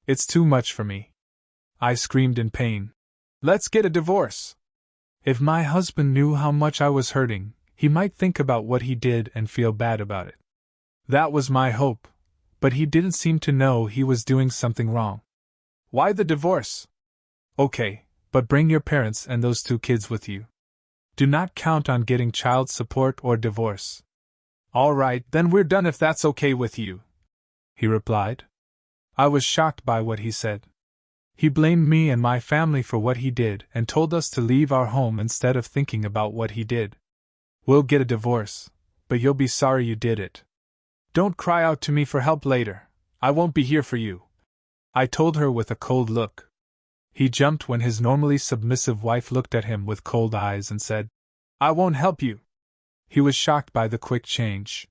It's too much for me. I screamed in pain. Let's get a divorce. If my husband knew how much I was hurting, he might think about what he did and feel bad about it. That was my hope, but he didn't seem to know he was doing something wrong. Why the divorce? Okay, but bring your parents and those 2 kids with you. Do not count on getting child support or divorce. All right, then we're done if that's okay with you, he replied. I was shocked by what he said. He blamed me and my family for what he did and told us to leave our home instead of thinking about what he did. We'll get a divorce, but you'll be sorry you did it. Don't cry out to me for help later. I won't be here for you, I told her with a cold look. He jumped when his normally submissive wife looked at him with cold eyes and said, I won't help you. He was shocked by the quick change.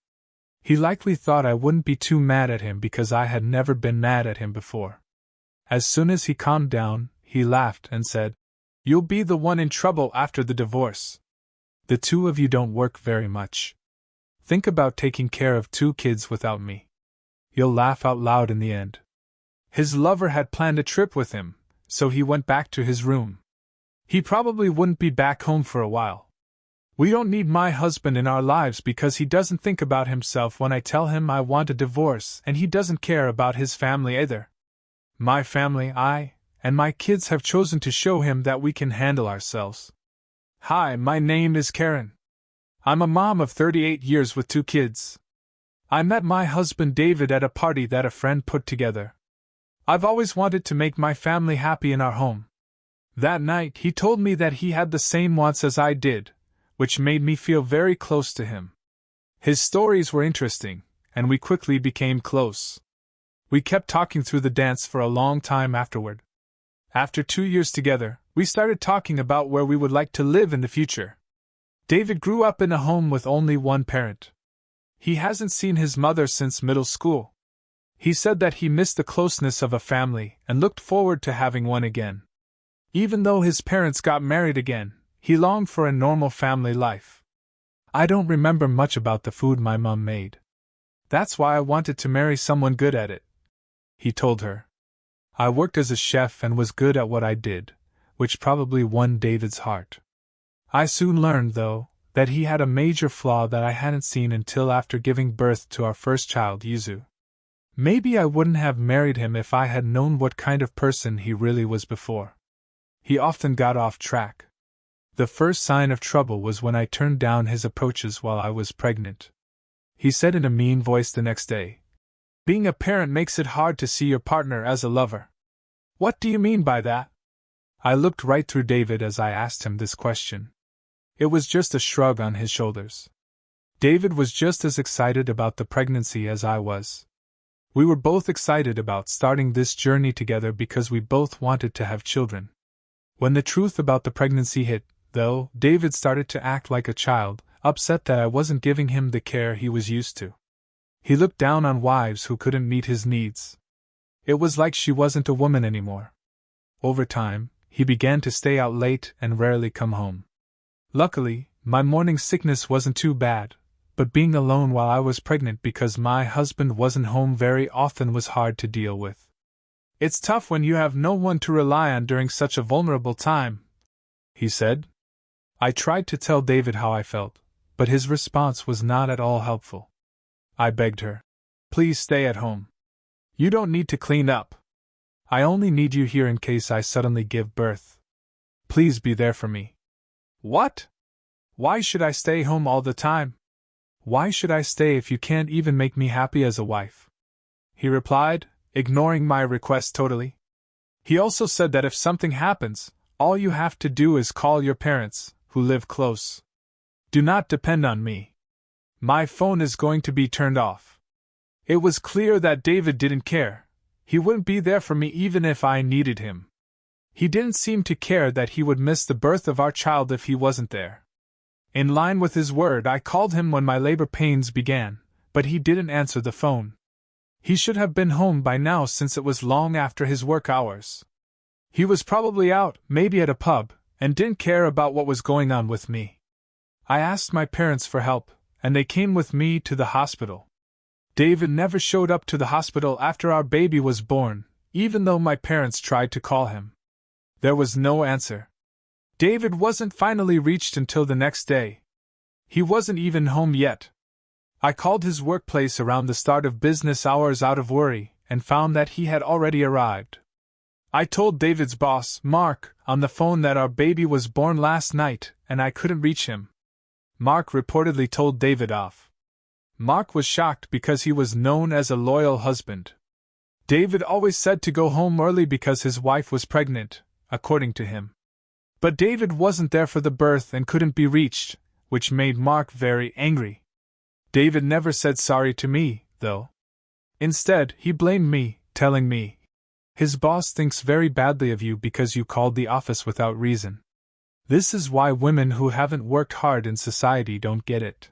He likely thought I wouldn't be too mad at him because I had never been mad at him before. As soon as he calmed down, he laughed and said, You'll be the one in trouble after the divorce. The 2 of you don't work very much. Think about taking care of 2 kids without me. You'll laugh out loud in the end. His lover had planned a trip with him, so he went back to his room. He probably wouldn't be back home for a while. We don't need my husband in our lives because he doesn't think about himself when I tell him I want a divorce, and he doesn't care about his family either. My family, I, and my kids have chosen to show him that we can handle ourselves. Hi, my name is Karen. I'm a mom of 38 years with 2 kids. I met my husband David at a party that a friend put together. I've always wanted to make my family happy in our home. That night, he told me that he had the same wants as I did, which made me feel very close to him. His stories were interesting, and we quickly became close. We kept talking through the dance for a long time afterward. After 2 years together, we started talking about where we would like to live in the future. David grew up in a home with only one parent. He hasn't seen his mother since middle school. He said that he missed the closeness of a family and looked forward to having one again. Even though his parents got married again, he longed for a normal family life. I don't remember much about the food my mom made. That's why I wanted to marry someone good at it, he told her. I worked as a chef and was good at what I did, which probably won David's heart. I soon learned, though, that he had a major flaw that I hadn't seen until after giving birth to our first child, Yuzu. Maybe I wouldn't have married him if I had known what kind of person he really was before. He often got off track. The first sign of trouble was when I turned down his approaches while I was pregnant. He said in a mean voice the next day, "Being a parent makes it hard to see your partner as a lover." What do you mean by that? I looked right through David as I asked him this question. It was just a shrug on his shoulders. David was just as excited about the pregnancy as I was. We were both excited about starting this journey together because we both wanted to have children. When the truth about the pregnancy hit, though, David started to act like a child, upset that I wasn't giving him the care he was used to. He looked down on wives who couldn't meet his needs. It was like she wasn't a woman anymore. Over time, he began to stay out late and rarely come home. Luckily, my morning sickness wasn't too bad, but being alone while I was pregnant because my husband wasn't home very often was hard to deal with. It's tough when you have no one to rely on during such a vulnerable time, he said. I tried to tell David how I felt, but his response was not at all helpful. I begged her, "Please stay at home. You don't need to clean up. I only need you here in case I suddenly give birth. Please be there for me." What? Why should I stay home all the time? Why should I stay if you can't even make me happy as a wife? He replied, ignoring my request totally. He also said that if something happens, all you have to do is call your parents, who live close. Do not depend on me. My phone is going to be turned off. It was clear that David didn't care. He wouldn't be there for me even if I needed him. He didn't seem to care that he would miss the birth of our child if he wasn't there. In line with his word, I called him when my labor pains began, but he didn't answer the phone. He should have been home by now since it was long after his work hours. He was probably out, maybe at a pub, and didn't care about what was going on with me. I asked my parents for help, and they came with me to the hospital. David never showed up to the hospital after our baby was born, even though my parents tried to call him. There was no answer. David wasn't finally reached until the next day. He wasn't even home yet. I called his workplace around the start of business hours out of worry, and found that he had already arrived. I told David's boss, Mark, on the phone that our baby was born last night, and I couldn't reach him. Mark reportedly told David off. Mark was shocked because he was known as a loyal husband. David always said to go home early because his wife was pregnant, according to him. But David wasn't there for the birth and couldn't be reached, which made Mark very angry. David never said sorry to me, though. Instead, he blamed me, telling me, "His boss thinks very badly of you because you called the office without reason. This is why women who haven't worked hard in society don't get it."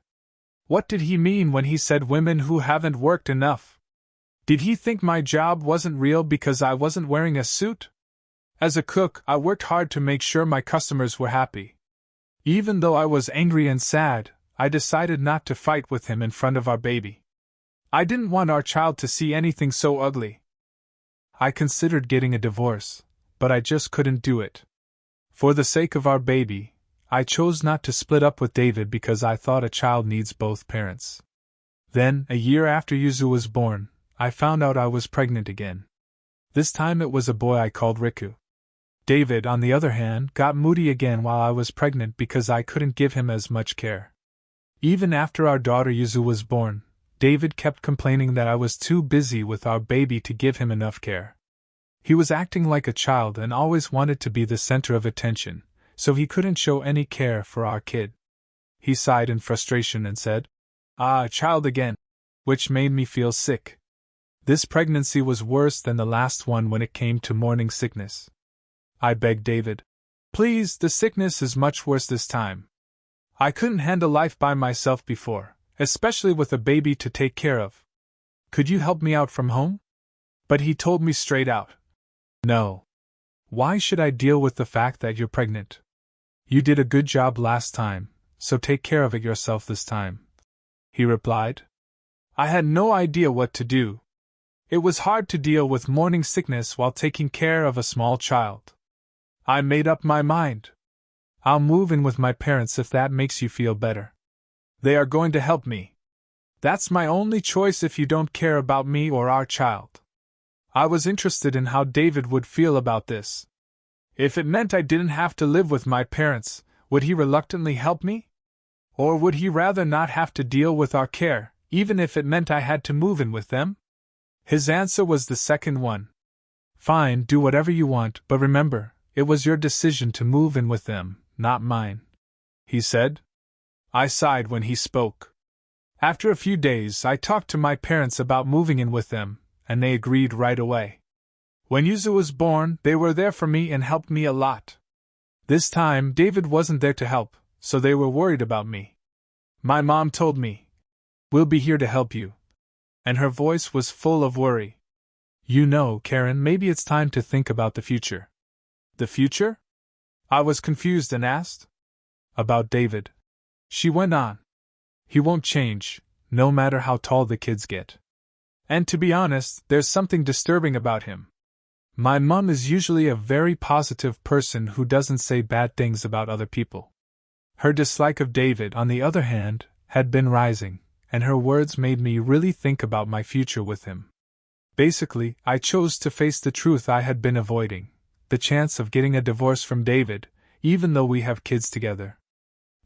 What did he mean when he said women who haven't worked enough? Did he think my job wasn't real because I wasn't wearing a suit? As a cook, I worked hard to make sure my customers were happy. Even though I was angry and sad, I decided not to fight with him in front of our baby. I didn't want our child to see anything so ugly. I considered getting a divorce, but I just couldn't do it. For the sake of our baby, I chose not to split up with David because I thought a child needs both parents. Then, a year after Yuzu was born, I found out I was pregnant again. This time it was a boy I called Riku. David, on the other hand, got moody again while I was pregnant because I couldn't give him as much care. Even after our daughter Yuzu was born, David kept complaining that I was too busy with our baby to give him enough care. He was acting like a child and always wanted to be the center of attention, so he couldn't show any care for our kid. He sighed in frustration and said, "Ah, a child again," which made me feel sick. This pregnancy was worse than the last one when it came to morning sickness. I begged David, "Please, the sickness is much worse this time. I couldn't handle life by myself before, especially with a baby to take care of. Could you help me out from home?" But he told me straight out, "No. Why should I deal with the fact that you're pregnant? You did a good job last time, so take care of it yourself this time," he replied. I had no idea what to do. It was hard to deal with morning sickness while taking care of a small child. I made up my mind. "I'll move in with my parents if that makes you feel better. They are going to help me. That's my only choice if you don't care about me or our child." I was interested in how David would feel about this. If it meant I didn't have to live with my parents, would he reluctantly help me? Or would he rather not have to deal with our care, even if it meant I had to move in with them? His answer was the second one. "Fine, do whatever you want, but remember, it was your decision to move in with them, not mine," he said. I sighed when he spoke. After a few days, I talked to my parents about moving in with them, and they agreed right away. When Yuzu was born, they were there for me and helped me a lot. This time, David wasn't there to help, so they were worried about me. My mom told me, "We'll be here to help you," and her voice was full of worry. "You know, Karen, maybe it's time to think about the future." "The future?" I was confused and asked. "About David," she went on. "He won't change, no matter how tall the kids get. And to be honest, there's something disturbing about him. My mom is usually a very positive person who doesn't say bad things about other people. Her dislike of David, on the other hand, had been rising, and her words made me really think about my future with him. Basically, I chose to face the truth I had been avoiding, the chance of getting a divorce from David, even though we have kids together.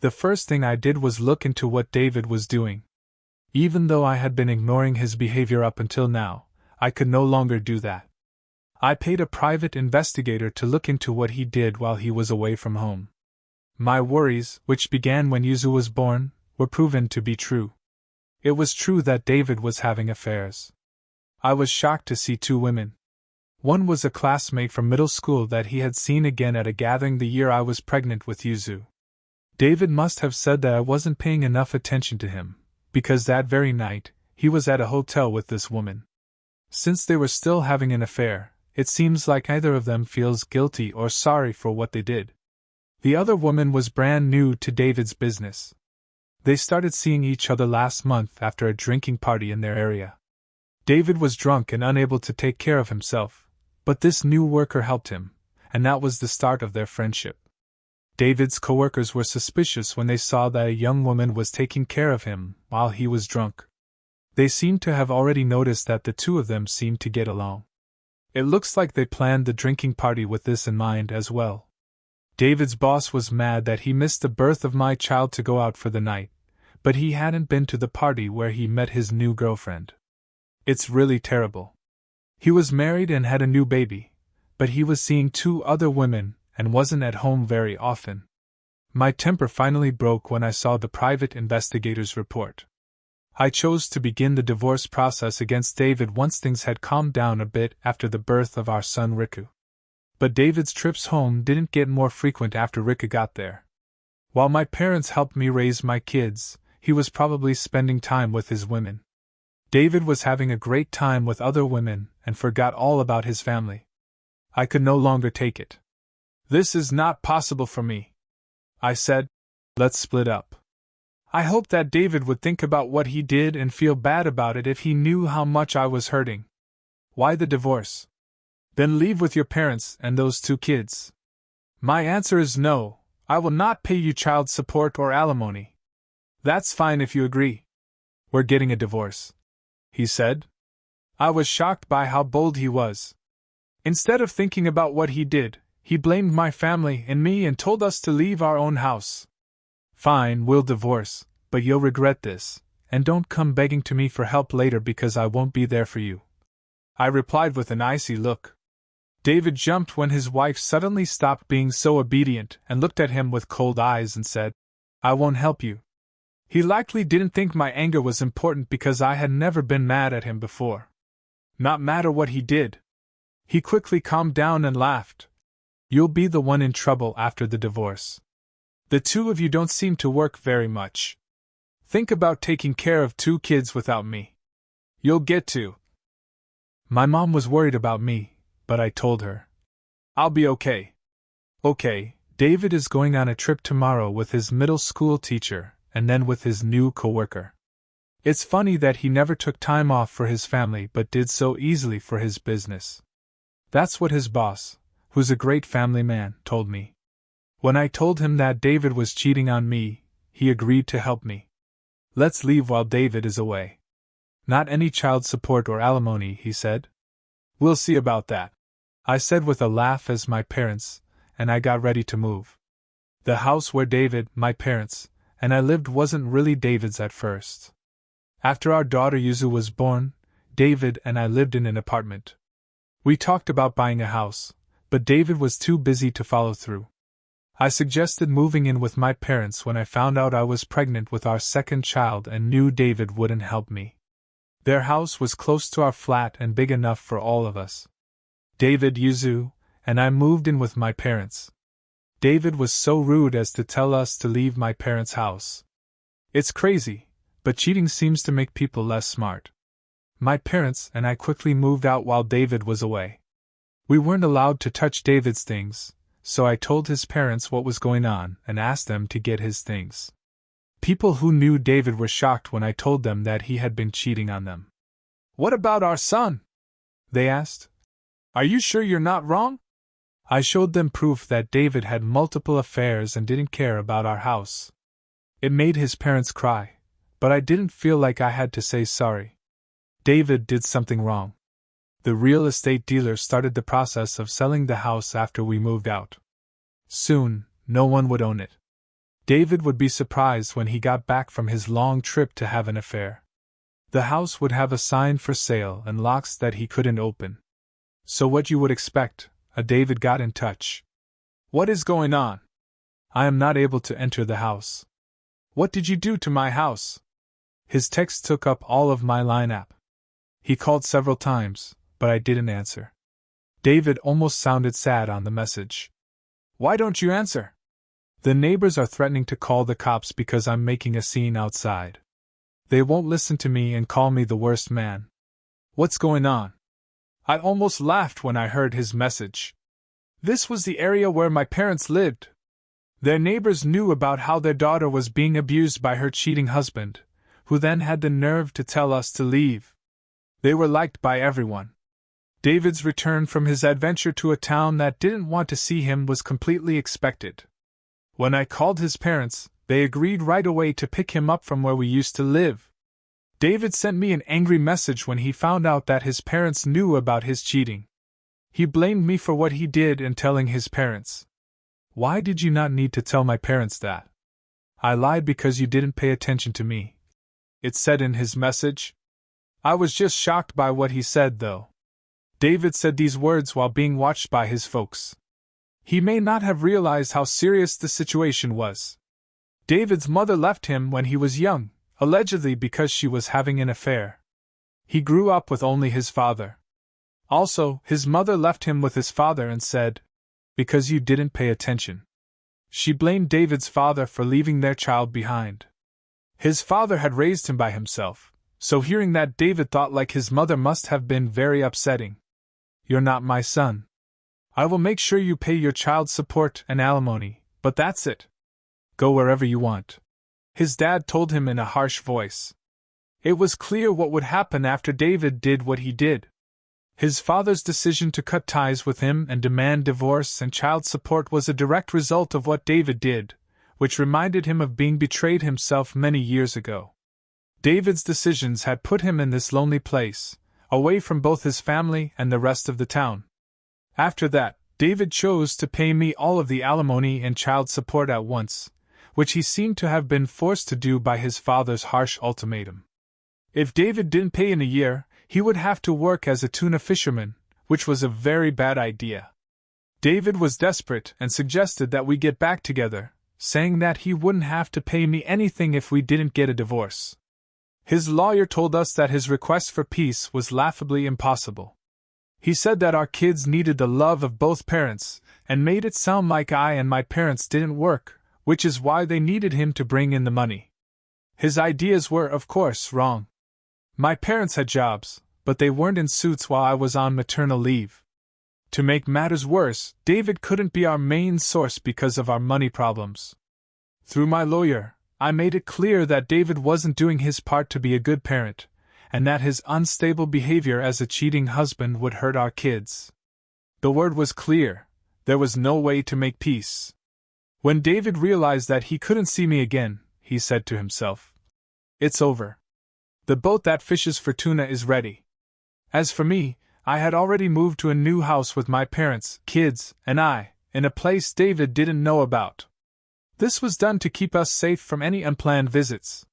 The first thing I did was look into what David was doing. Even though I had been ignoring his behavior up until now, I could no longer do that. I paid a private investigator to look into what he did while he was away from home. My worries, which began when Yuzu was born, were proven to be true. It was true that David was having affairs. I was shocked to see two women. One was a classmate from middle school that he had seen again at a gathering the year I was pregnant with Yuzu. David must have said that I wasn't paying enough attention to him, because that very night, he was at a hotel with this woman. Since they were still having an affair, it seems like neither of them feels guilty or sorry for what they did. The other woman was brand new to David's business. They started seeing each other last month after a drinking party in their area. David was drunk and unable to take care of himself, But this new worker helped him, and that was the start of their friendship. David's coworkers were suspicious when they saw that a young woman was taking care of him while he was drunk. They seemed to have already noticed that the two of them seemed to get along. It looks like they planned the drinking party with this in mind as well. David's boss was mad that he missed the birth of my child to go out for the night, but he hadn't been to the party where he met his new girlfriend. It's really terrible. He was married and had a new baby, but he was seeing 2 other women and wasn't at home very often. My temper finally broke when I saw the private investigator's report. I chose to begin the divorce process against David once things had calmed down a bit after the birth of our son Riku. But David's trips home didn't get more frequent after Riku got there. While my parents helped me raise my kids, he was probably spending time with his women. David was having a great time with other women and forgot all about his family. I could no longer take it. "This is not possible for me," I said. "Let's split up." I hoped that David would think about what he did and feel bad about it if he knew how much I was hurting. "Why the divorce? Then leave with your parents and those 2 kids." "My answer is no, I will not pay you child support or alimony." "That's fine if you agree. We're getting a divorce," he said. I was shocked by how bold he was. Instead of thinking about what he did, he blamed my family and me and told us to leave our own house. "Fine, we'll divorce, but you'll regret this, and don't come begging to me for help later because I won't be there for you," I replied with an icy look. David jumped when his wife suddenly stopped being so obedient and looked at him with cold eyes and said, "I won't help you." He likely didn't think my anger was important because I had never been mad at him before. Not matter what he did. He quickly calmed down and laughed. "You'll be the one in trouble after the divorce. The 2 of you don't seem to work very much. Think about taking care of 2 kids without me. You'll get to." My mom was worried about me, but I told her, "I'll be okay." "Okay, David is going on a trip tomorrow with his middle school teacher and then with his new coworker. It's funny that he never took time off for his family but did so easily for his business." That's what his boss, who's a great family man, told me. When I told him that David was cheating on me, he agreed to help me. "Let's leave while David is away. Not any child support or alimony," he said. "We'll see about that," I said with a laugh as my parents and I got ready to move. The house where David, my parents, and I lived wasn't really David's at first. After our daughter Yuzu was born, David and I lived in an apartment. We talked about buying a house, but David was too busy to follow through. I suggested moving in with my parents when I found out I was pregnant with our second child and knew David wouldn't help me. Their house was close to our flat and big enough for all of us. David, Yuzu, and I moved in with my parents. David was so rude as to tell us to leave my parents' house. It's crazy, but cheating seems to make people less smart. My parents and I quickly moved out while David was away. We weren't allowed to touch David's things, so I told his parents what was going on and asked them to get his things. People who knew David were shocked when I told them that he had been cheating on them. "What about our son?" they asked. "Are you sure you're not wrong?" I showed them proof that David had multiple affairs and didn't care about our house. It made his parents cry, but I didn't feel like I had to say sorry. David did something wrong. The real estate dealer started the process of selling the house after we moved out. Soon, no one would own it. David would be surprised when he got back from his long trip to have an affair. The house would have a sign for sale and locks that he couldn't open. So what you would expect, David got in touch. "What is going on? I am not able to enter the house. What did you do to my house?" His text took up all of my line app. He called several times, but I didn't answer. David almost sounded sad on the message. "Why don't you answer?" "The neighbors are threatening to call the cops because I'm making a scene outside. They won't listen to me and call me the worst man." "What's going on?" I almost laughed when I heard his message. This was the area where my parents lived. Their neighbors knew about how their daughter was being abused by her cheating husband, who then had the nerve to tell us to leave. They were liked by everyone. David's return from his adventure to a town that didn't want to see him was completely expected. When I called his parents, they agreed right away to pick him up from where we used to live. David sent me an angry message when he found out that his parents knew about his cheating. He blamed me for what he did in telling his parents. "Why did you not need to tell my parents that? I lied because you didn't pay attention to me," it said in his message. I was just shocked by what he said, though. David said these words while being watched by his folks. He may not have realized how serious the situation was. David's mother left him when he was young, allegedly because she was having an affair. He grew up with only his father. Also, his mother left him with his father and said, "Because you didn't pay attention." She blamed David's father for leaving their child behind. His father had raised him by himself, so hearing that, David thought like his mother must have been very upsetting. "You're not my son. I will make sure you pay your child support and alimony, but that's it. Go wherever you want," his dad told him in a harsh voice. It was clear what would happen after David did what he did. His father's decision to cut ties with him and demand divorce and child support was a direct result of what David did, which reminded him of being betrayed himself many years ago. David's decisions had put him in this lonely place, away from both his family and the rest of the town. After that, David chose to pay me all of the alimony and child support at once, which he seemed to have been forced to do by his father's harsh ultimatum. If David didn't pay in a year, he would have to work as a tuna fisherman, which was a very bad idea. David was desperate and suggested that we get back together, saying that he wouldn't have to pay me anything if we didn't get a divorce. His lawyer told us that his request for peace was laughably impossible. He said that our kids needed the love of both parents, and made it sound like I and my parents didn't work, which is why they needed him to bring in the money. His ideas were, of course, wrong. My parents had jobs, but they weren't in suits while I was on maternal leave. To make matters worse, David couldn't be our main source because of our money problems. Through my lawyer, I made it clear that David wasn't doing his part to be a good parent, and that his unstable behavior as a cheating husband would hurt our kids. The word was clear: there was no way to make peace. When David realized that he couldn't see me again, he said to himself, "It's over. The boat that fishes for tuna is ready." As for me, I had already moved to a new house with my parents, kids, and I, in a place David didn't know about. This was done to keep us safe from any unplanned visits.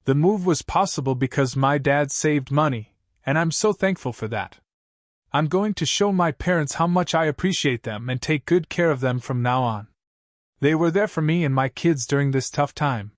The move was possible because my dad saved money, and I'm so thankful for that. I'm going to show my parents how much I appreciate them and take good care of them from now on. They were there for me and my kids during this tough time,